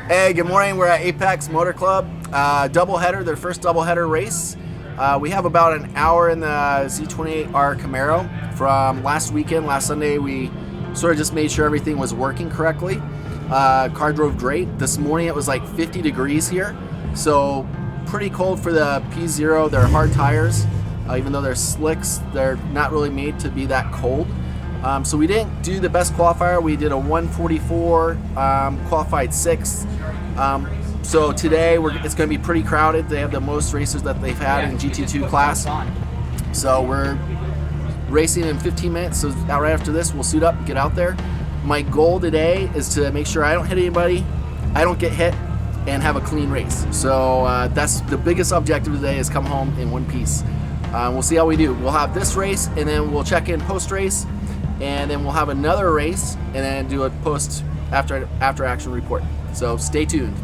Hey, good morning. We're at Apex Motor Club. Doubleheader, their first doubleheader race. We have about an hour in the Z28R Camaro. From last weekend, last Sunday, we sort of just made sure everything was working correctly. Car drove great. This morning it was like 50 degrees here, so pretty cold for the PZero. They're hard tires. Even though they're slicks, they're not really made to be that cold. So we didn't do the best qualifier. We did a 144, qualified 6th. So today it's going to be pretty crowded. They have the most racers that they've had in GT2 class. So we're racing in 15 minutes. So right after this, we'll suit up, get out there. My goal today is to make sure I don't hit anybody, I don't get hit, and have a clean race. So that's the biggest objective today, is come home in one piece. We'll see how we do. We'll have this race, and then we'll check in post-race, and then we'll have another race, and then do a post after action report. So stay tuned.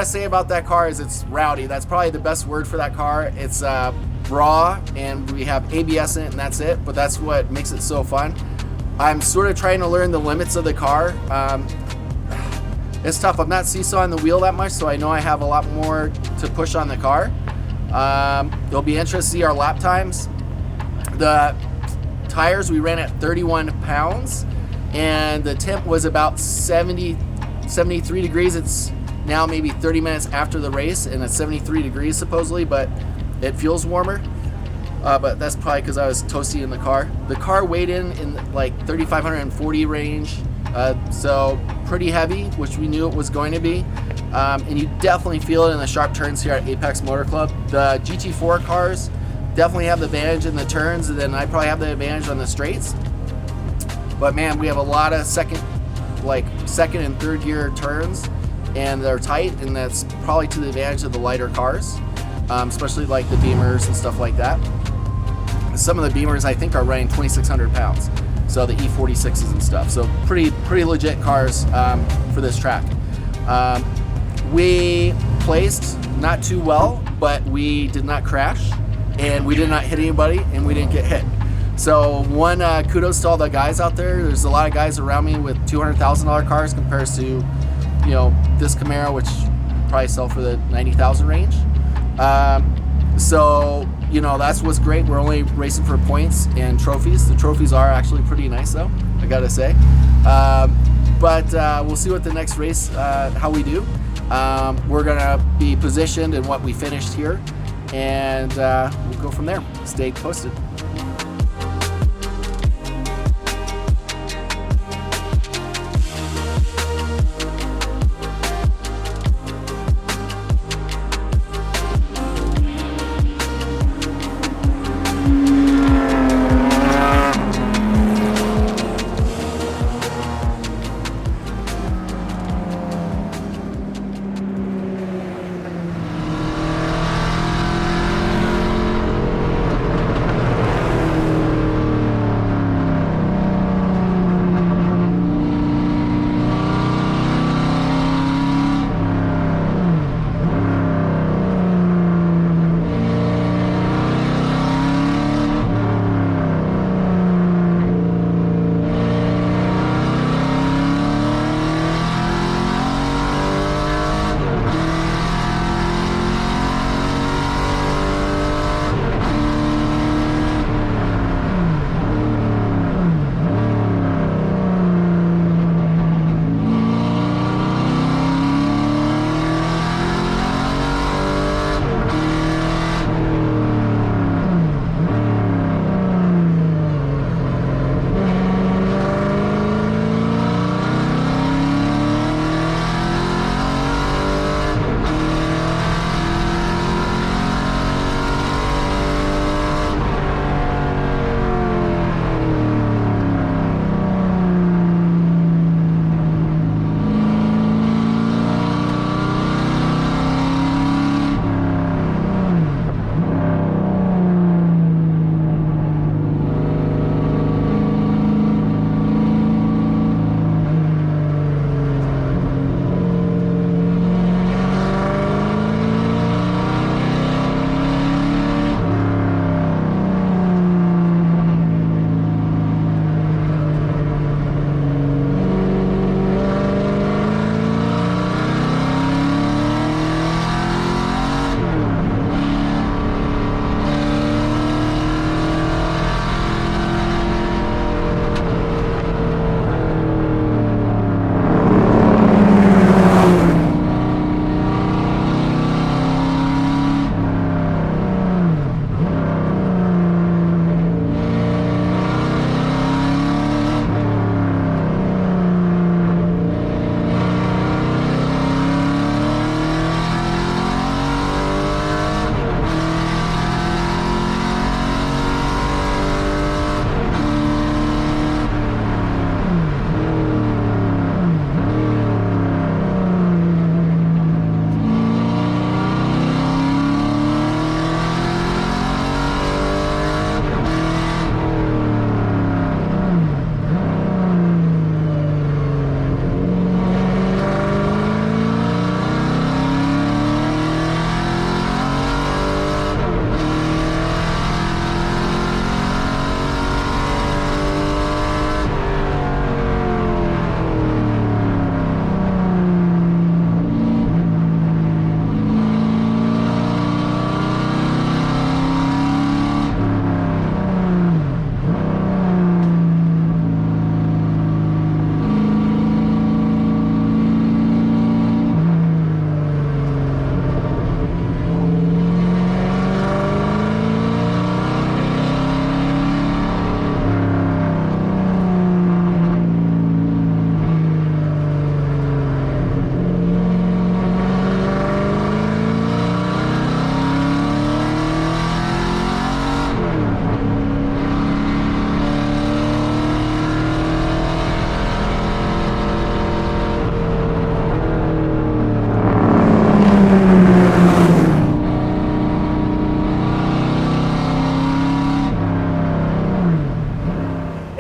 gotta say about that car is it's rowdy. That's probably the best word for that car. It's raw, and we have ABS in it, and that's it. But that's what makes it so fun. I'm sort of trying to learn the limits of the car. It's tough. I'm not seesawing the wheel that much, so I know I have a lot more to push on the car. It'll be interesting to see our lap times. The tires, we ran at 31 pounds, and the temp was about 73 degrees. It's now maybe 30 minutes after the race, and it's 73 degrees supposedly, but it feels warmer. But that's probably because I was toasty in the car. The car weighed in like 3,540 range, so pretty heavy, which we knew it was going to be. And you definitely feel it in the sharp turns here at Apex Motor Club. The GT4 cars definitely have the advantage in the turns, and then I probably have the advantage on the straights. But man, we have a lot of second and third gear turns, and they're tight, and that's probably to the advantage of the lighter cars, especially like the Beamers and stuff like that. Some of the Beamers I think are running 2,600 pounds, so the E46s and stuff. So pretty legit cars for this track. We placed not too well, but we did not crash, and we did not hit anybody, and we didn't get hit. So one kudos to all the guys out there. There's a lot of guys around me with $200,000 cars compared to, you know, this Camaro, which probably sell for the 90,000 range. So, you know, that's what's great. We're only racing for points and trophies. The trophies are actually pretty nice, though, I gotta say. But we'll see what the next race, how we do. We're gonna be positioned in what we finished here, and we'll go from there. Stay posted.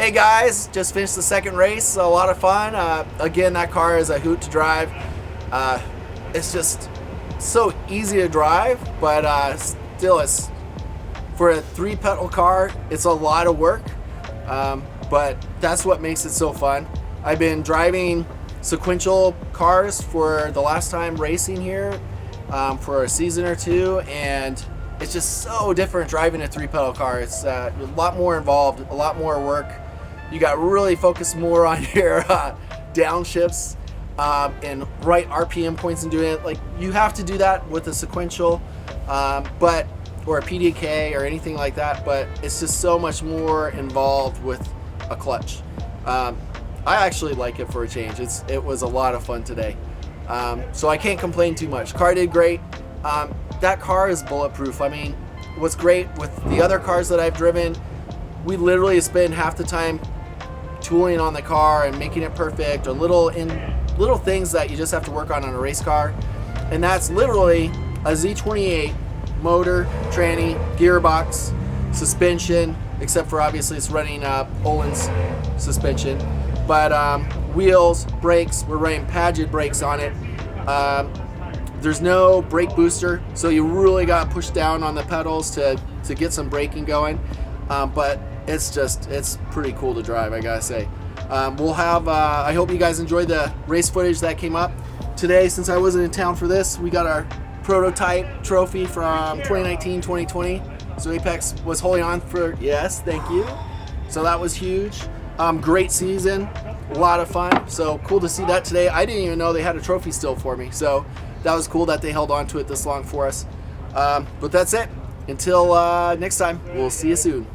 Hey guys, just finished the second race, a lot of fun. Again, that car is a hoot to drive. It's just so easy to drive, but still, it's for a 3-pedal car, it's a lot of work, but that's what makes it so fun. I've been driving sequential cars for the last time racing here for a season or two, and it's just so different driving a 3-pedal car. It's a lot more involved, a lot more work. You got to really focus more on your downshifts and right RPM points and doing it. Like, you have to do that with a sequential, or a PDK or anything like that, but it's just so much more involved with a clutch. I actually like it for a change. It was a lot of fun today. So I can't complain too much. Car did great. That car is bulletproof. I mean, what's great with the other cars that I've driven, we literally spend half the time tooling on the car and making it perfect, or little things that you just have to work on a race car. And that's literally a Z28 motor, tranny, gearbox, suspension, except for obviously it's running Olin's suspension. But wheels, brakes, we're running Paget brakes on it. There's no brake booster, so you really got to push down on the pedals to get some braking going. But it's pretty cool to drive, I gotta say. We'll have, I hope you guys enjoyed the race footage that came up today. Since I wasn't in town for this, we got our prototype trophy from 2019-2020. So Apex was holding on for, yes, thank you. So that was huge. Great season, a lot of fun. So cool to see that today. I didn't even know they had a trophy still for me. So that was cool that they held on to it this long for us. But that's it. Until next time, we'll see you soon.